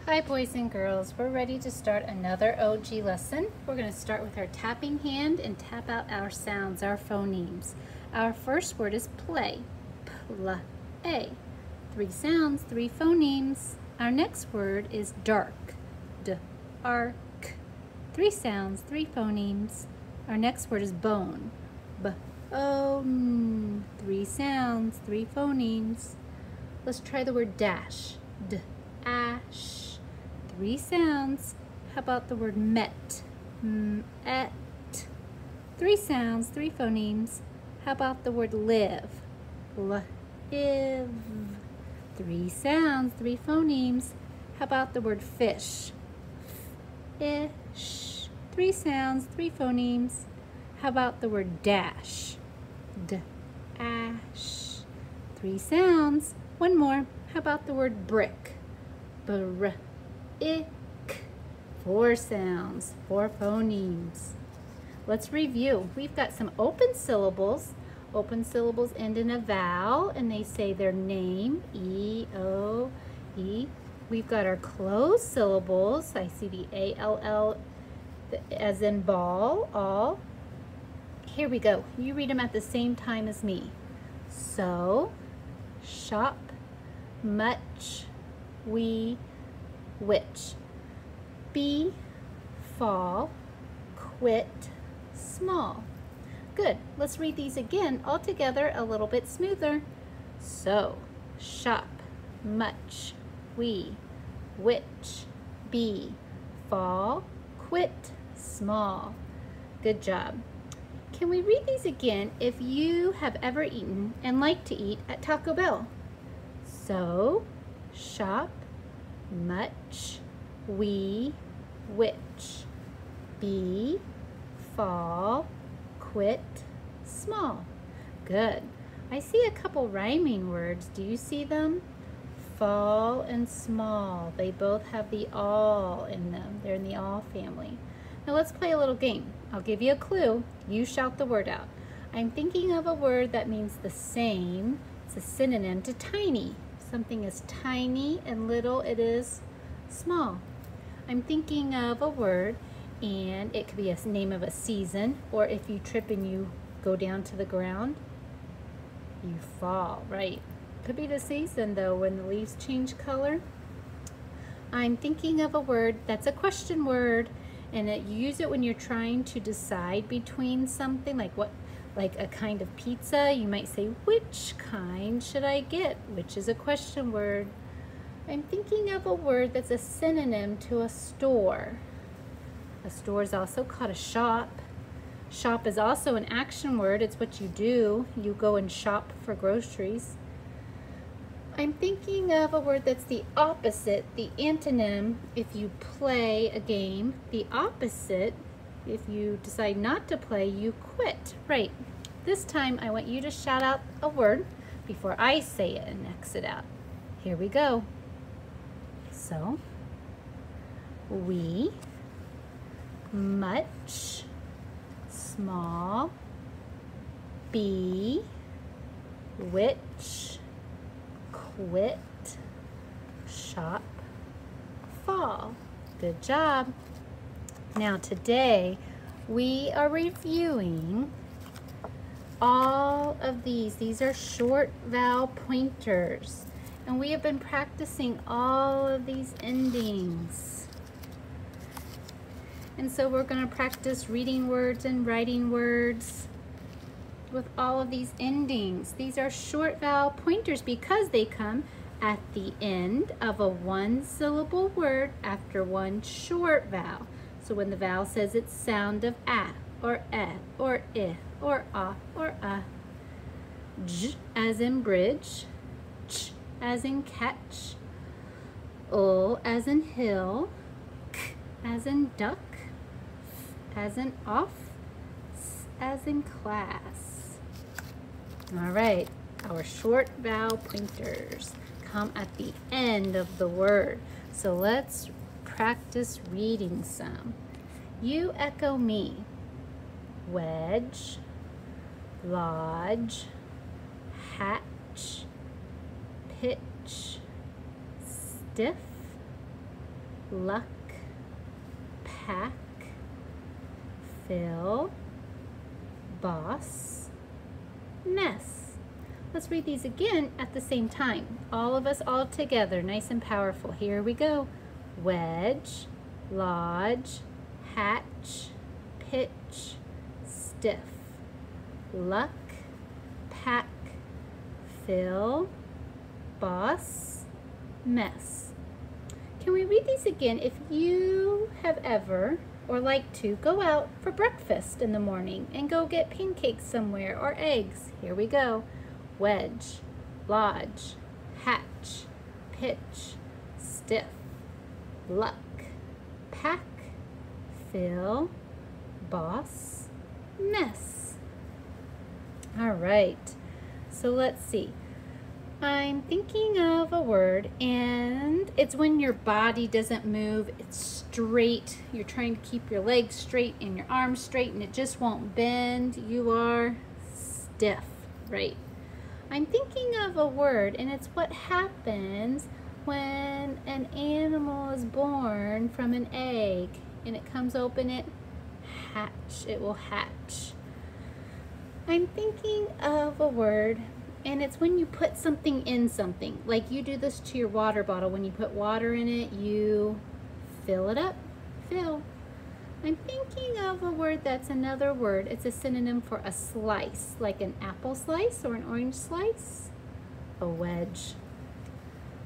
Hi boys and girls, we're ready to start another OG lesson. We're going to start with our tapping hand and tap out our sounds, our phonemes. Our first word is play, play. 3 sounds, 3 phonemes. Our next word is dark, dark. 3 sounds, 3 phonemes. Our next word is bone, bone. 3 sounds, 3 phonemes. Let's try the word dash, dash. 3 sounds. How about the word met? Met. 3 sounds, 3 phonemes. How about the word live? Live. 3 sounds, 3 phonemes. How about the word fish? Fish. 3 sounds, 3 phonemes. How about the word dash? Dash. 3 sounds. One more. How about the word brick? Brick. 4 sounds, 4 phonemes. Let's review. We've got some open syllables. Open syllables end in a vowel and they say their name, E-O-E. We've got our closed syllables. I see the A-L-L as in ball, all. Here we go. You read them at the same time as me. So, shop, much, we, which. Be, fall, quit, small. Good. Let's read these again all together a little bit smoother. So, shop, much, we, which, be, fall, quit, small. Good job. Can we read these again if you have ever eaten and like to eat at Taco Bell? So, shop, much, we, which, be, fall, quit, small. Good. I see a couple rhyming words. Do you see them? Fall and small. They both have the all in them. They're in the all family. Now let's play a little game. I'll give you a clue. You shout the word out. I'm thinking of a word that means the same. It's a synonym to tiny. Something is tiny and little, it is small. I'm thinking of a word and it could be a name of a season, or if you trip and you go down to the ground, you fall, right? Could be the season though when the leaves change color. I'm thinking of a word that's a question word and you use it when you're trying to decide between something like a kind of pizza. You might say, which kind should I get? Which is a question word. I'm thinking of a word that's a synonym to a store. A store is also called a shop. Shop is also an action word. It's what you do. You go and shop for groceries. I'm thinking of a word that's the opposite, the antonym. If you play a game, the opposite, if you decide not to play, you quit. Right. This time I want you to shout out a word before I say it and exit out. Here we go. So, we, much, small, be, which, quit, shop, fall. Good job. Now today we are reviewing all of these. These are short vowel pointers. And we have been practicing all of these endings. And so we're going to practice reading words and writing words with all of these endings. These are short vowel pointers because they come at the end of a 1-syllable word after one short vowel. So when the vowel says its sound of a or e or I or a or a. J as in bridge, ch as in catch, o as in hill, k as in duck, f as in off, s as in class. All right, our short vowel pointers come at the end of the word. So let's practice reading some. You echo me. Wedge, lodge, hatch, pitch, stiff, luck, pack, fill, boss, mess. Let's read these again at the same time. All of us all together, nice and powerful. Here we go. Wedge, lodge, hatch, pitch, stiff, luck, pack, fill, boss, mess. Can we read these again? If you have ever or like to go out for breakfast in the morning and go get pancakes somewhere or eggs, here we go. Wedge, lodge, hatch, pitch, stiff, luck, pack, fill, boss, mess. All right, so let's see. I'm thinking of a word, and it's when your body doesn't move, it's straight. You're trying to keep your legs straight and your arms straight, and it just won't bend. You are stiff, right? I'm thinking of a word, and it's what happens when an animal is born from an egg, and it comes open, it will hatch. I'm thinking of a word, and it's when you put something in something. Like you do this to your water bottle. When you put water in it, you fill it up. Fill. I'm thinking of a word that's another word. It's a synonym for a slice, like an apple slice or an orange slice. A wedge.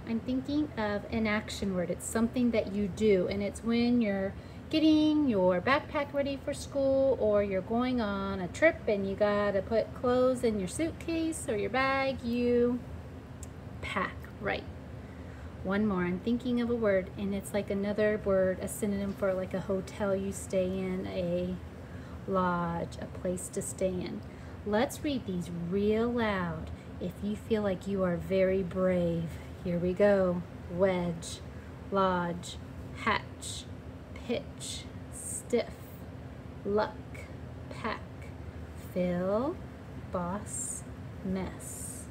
I'm thinking of an action word. It's something that you do, and it's when you're getting your backpack ready for school, or you're going on a trip and you gotta put clothes in your suitcase or your bag, you pack, right? One more, I'm thinking of a word, and it's like another word, a synonym for like a hotel you stay in, a lodge, a place to stay in. Let's read these real loud if you feel like you are very brave. Here we go. Wedge, lodge, hatch, pitch, stiff, luck, pack, fill, boss, mess.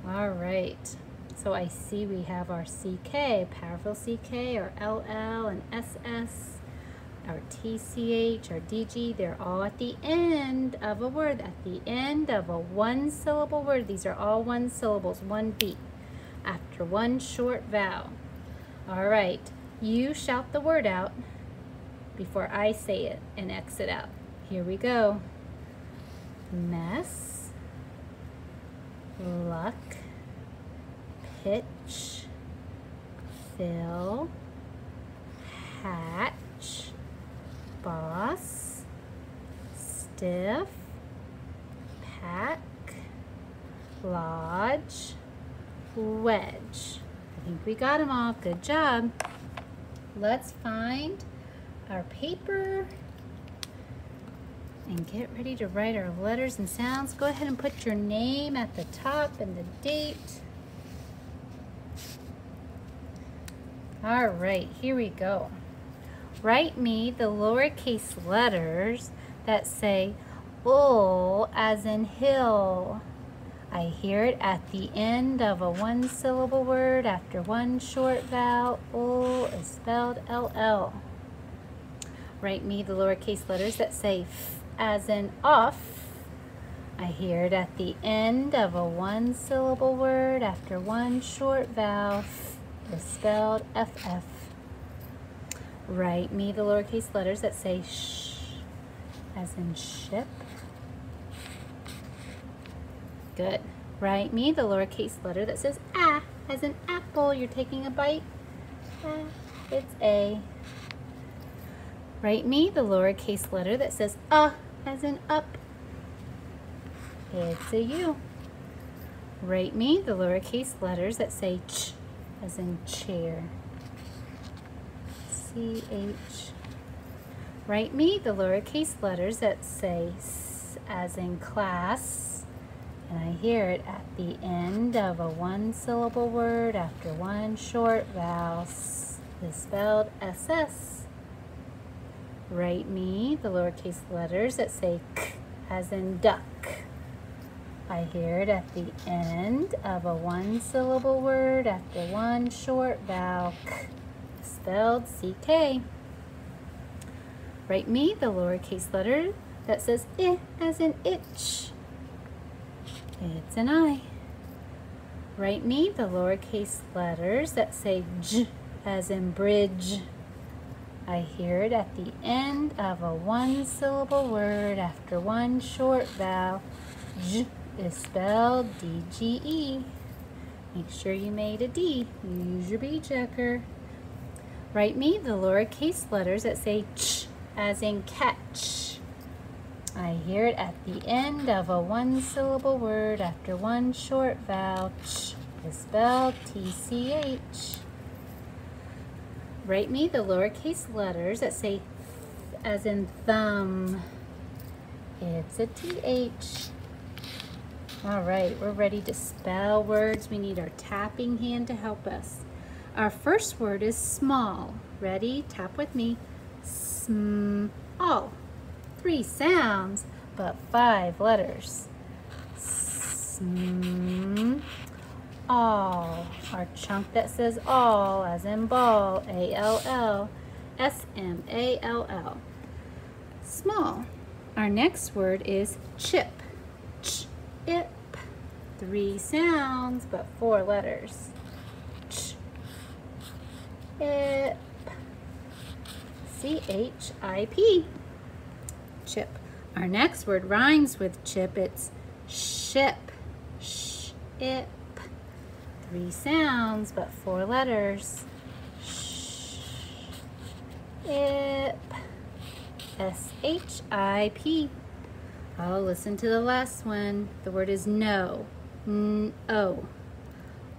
All right, so I see we have our CK, powerful CK, our LL and SS, our TCH, our DG. They're all at the end of a word, at the end of a one-syllable word. These are all one syllables, one beat, after one short vowel. All right, you shout the word out before I say it and exit out. Here we go. Mess, luck, pitch, fill, hatch, boss, stiff, pack, lodge, wedge. I think we got them all. Good job. Let's find our paper and get ready to write our letters and sounds. Go ahead and put your name at the top and the date. All right, here we go. Write me the lowercase letters that say "ul" as in hill. I hear it at the end of a one-syllable word after one short vowel. "Ul" is spelled LL. Write me the lowercase letters that say "f" as in off. I hear it at the end of a one-syllable word after one short vowel. "F" is spelled FF. Write me the lowercase letters that say sh as in ship. Good. Write me the lowercase letter that says A as in apple. You're taking a bite. It's A. Write me the lowercase letter that says as in up. It's a U. Write me the lowercase letters that say ch as in chair. CH. Write me the lowercase letters that say S as in class, and I hear it at the end of a one-syllable word after one short vowel. S is spelled SS. Write me the lowercase letters that say K as in duck. I hear it at the end of a one-syllable word after one short vowel. K is spelled CK. Write me the lowercase letter that says I as in itch. It's an I. Write me the lowercase letters that say J as in bridge. I hear it at the end of a one-syllable word after one short vowel. J is spelled D-G-E. Make sure you made a D. Use your bee checker. Write me the lowercase letters that say Ch as in catch. I hear it at the end of a one-syllable word after one short vowel. Ch is spelled T-C-H. Write me the lowercase letters that say th as in thumb. It's a T-H. All right, we're ready to spell words. We need our tapping hand to help us. Our first word is small. Ready? Tap with me. Small. 3 sounds, but 5 letters. All. Our chunk that says all, as in ball, A-L-L, S-M-A-L-L. Small. Our next word is chip. Ch-ip. 3 sounds, but 4 letters. Ch-ip. C-H-I-P. Chip. Our next word rhymes with chip. It's ship. Sh-ip. 3 sounds, but 4 letters. Sh-ip. S-H-I-P. Oh, listen to the last one. The word is no. N-O.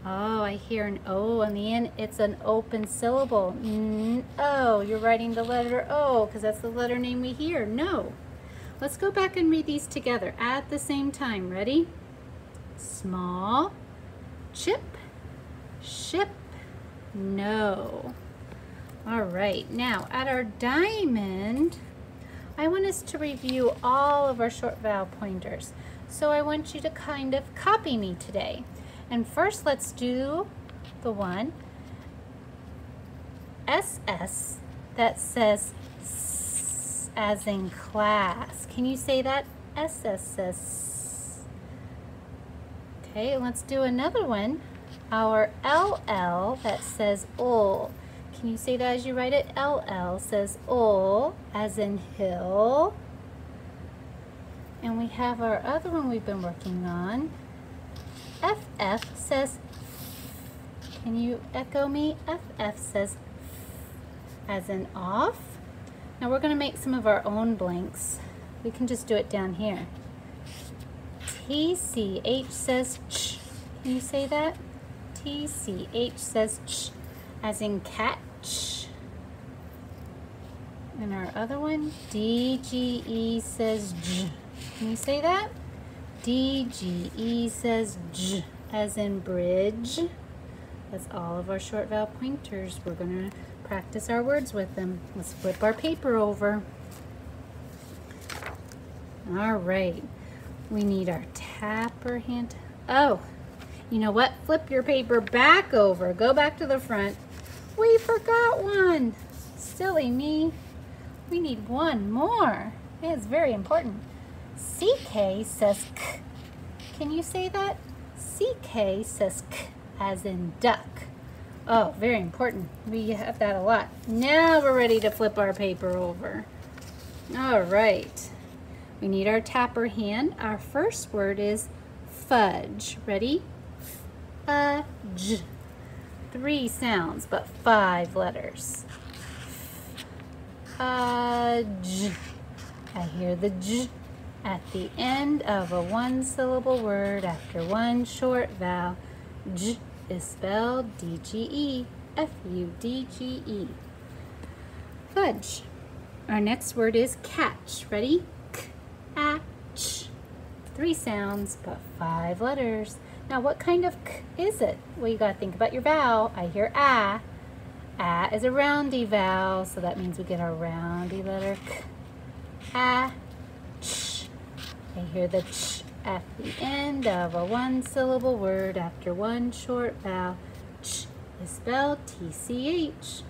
Oh, I hear an O on the end. It's an open syllable. N-O. You're writing the letter O because that's the letter name we hear. No. Let's go back and read these together at the same time. Ready? Small, chip, ship, no. All right. Now, at our diamond, I want us to review all of our short vowel pointers. So I want you to kind of copy me today. And first, let's do the one, SS, that says S as in class. Can you say that? SSS. Okay, let's do another one. Our LL that says ol. Can you say that as you write it? LL says ol, as in hill. And we have our other one we've been working on. FF says, can you echo me? FF says as in off. Now we're going to make some of our own blanks. We can just do it down here. TCH says ch. Can you say that? TCH says ch as in catch. And our other one, DGE says j. Can you say that? DGE says j as in bridge. That's all of our short vowel pointers. We're going to practice our words with them. Let's flip our paper over. All right. We need our tapper hand. Oh, you know what? Flip your paper back over. Go back to the front. We forgot one. Silly me. We need one more. It's very important. CK says k. Can you say that? CK says k as in duck. Oh, very important. We have that a lot. Now we're ready to flip our paper over. All right. We need our tapper hand. Our first word is fudge. Ready? Fudge. 3 sounds, but 5 letters. Fudge. I hear the j at the end of a one-syllable word after one short vowel. J is spelled D-G-E, F-U-D-G-E. Fudge. Our next word is catch. Ready? K-A-ch. 3 sounds, but 5 letters. Now, what kind of k is it? Well, you gotta think about your vowel. I hear a. A is a roundy vowel, so that means we get our roundy letter k. A-ch. I hear the ch at the end of a one-syllable word after one short vowel. Ch is spelled T-C-H.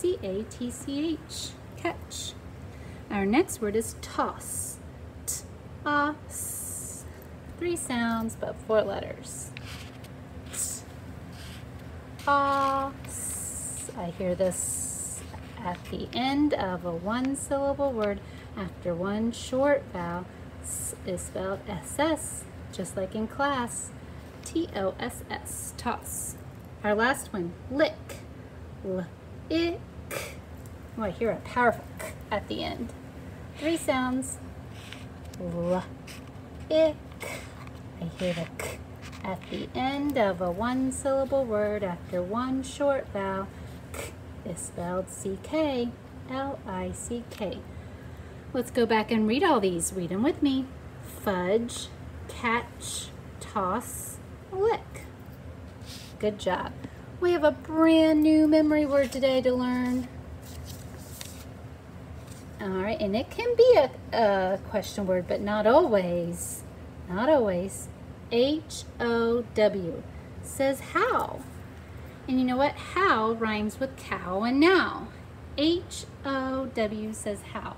C-A-T-C-H, catch. Our next word is toss. T-A-S. 3 sounds, but 4 letters. T-A-S. I hear this at the end of a 1-syllable word after one short vowel. S is spelled S-S, just like in class. T-O-S-S, toss. Our last one, lick. L-I-K. Oh, I hear a powerful K at the end. 3 sounds. L-I-K. I hear the K at the end of a 1-syllable word after one short vowel. K is spelled C-K, L-I-C-K. Let's go back and read all these. Read them with me. Fudge, catch, toss, lick. Good job. We have a brand new memory word today to learn. All right, and it can be a question word, but not always. Not always. H-O-W says how. And you know what? How rhymes with cow and now. H-O-W says how.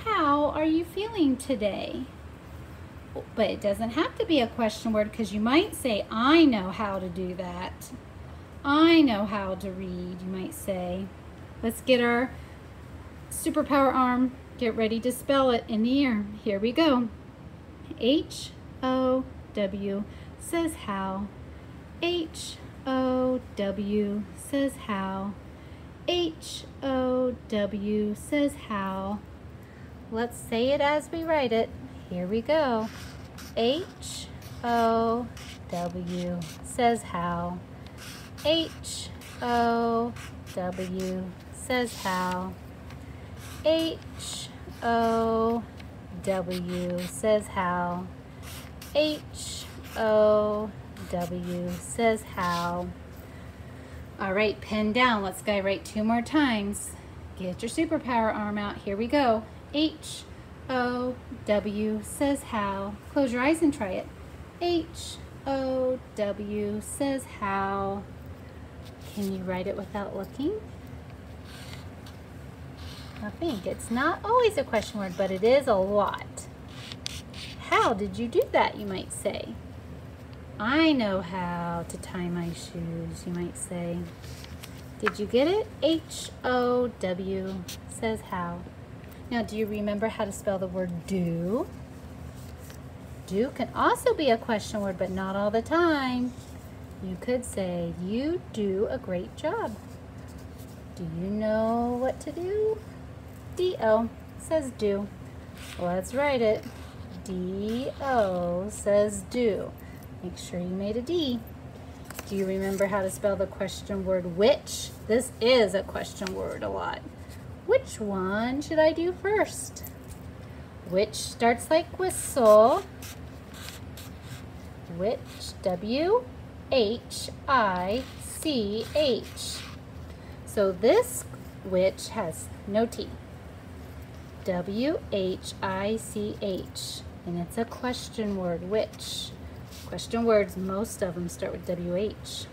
How are you feeling today? But it doesn't have to be a question word, because you might say, I know how to do that. I know how to read, you might say. Let's get our superpower arm. Get ready to spell it in the air. Here we go. H-O-W says how. H-O-W says how. H-O-W says how. Let's say it as we write it. Here we go. H-O-W says how. H-O-W says how. H-O-W says how. H-O-W says how. All right, pen down. Let's go write 2 more times. Get your superpower arm out. Here we go. H-O-W says how. Close your eyes and try it. H-O-W says how. Can you write it without looking? I think it's not always a question word, but it is a lot. How did you do that, you might say? I know how to tie my shoes, you might say. Did you get it? H-O-W says how. Now, do you remember how to spell the word do? Do can also be a question word, but not all the time. You could say, you do a great job. Do you know what to do? D-O says do. Let's write it. D-O says do. Make sure you made a D. Do you remember how to spell the question word which? This is a question word a lot. Which one should I do first? Which starts like whistle. Which, W-H-I-C-H. So this which has no T. W-H-I-C-H. And it's a question word, which. Question words, most of them start with W-H.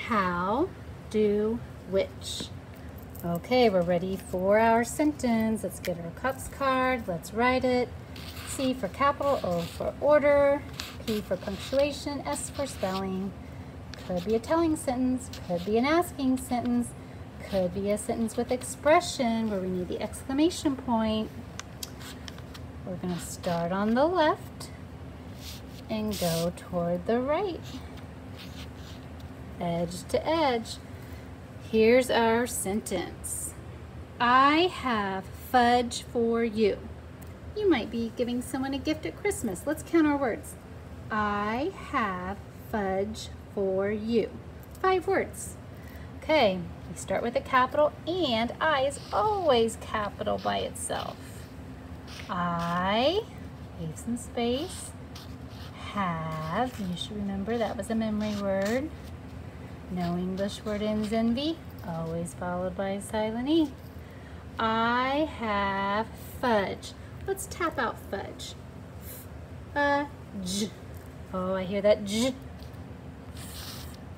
How, do, which. Okay, we're ready for our sentence. Let's get our cups card. Let's write it. C for capital, O for order, P for punctuation, S for spelling. Could be a telling sentence, could be an asking sentence, could be a sentence with expression where we need the exclamation point. We're going to start on the left and go toward the right, edge to edge. Here's our sentence. I have fudge for you. You might be giving someone a gift at Christmas. Let's count our words. I have fudge for you. 5 words. Okay, we start with a capital, and I is always capital by itself. I, leave some space, have, you should remember that was a memory word. No English word ends in V, always followed by a silent E. I have fudge. Let's tap out fudge. Fudge. Oh, I hear that J.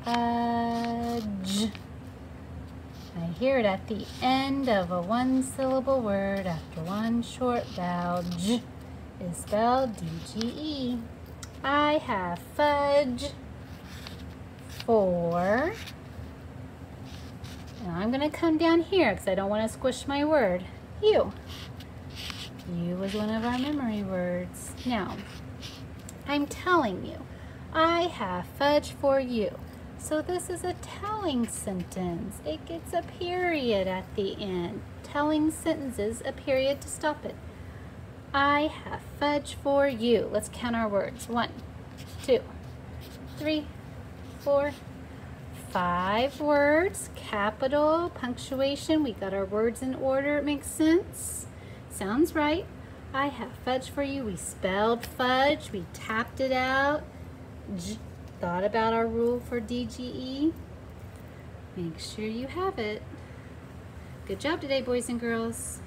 Fudge. I hear it at the end of a one-syllable word after one short vowel. J is spelled D-G-E. I have fudge for, and I'm going to come down here because I don't want to squish my word, you. You was one of our memory words. Now, I'm telling you, I have fudge for you. So this is a telling sentence. It gets a period at the end. Telling sentences, a period to stop it. I have fudge for you. Let's count our words. 1, 2, 3, 4, 5 words. Capital, punctuation. We got our words in order. It makes sense. Sounds right. I have fudge for you. We spelled fudge. We tapped it out. Thought about our rule for DGE. Make sure you have it. Good job today, boys and girls.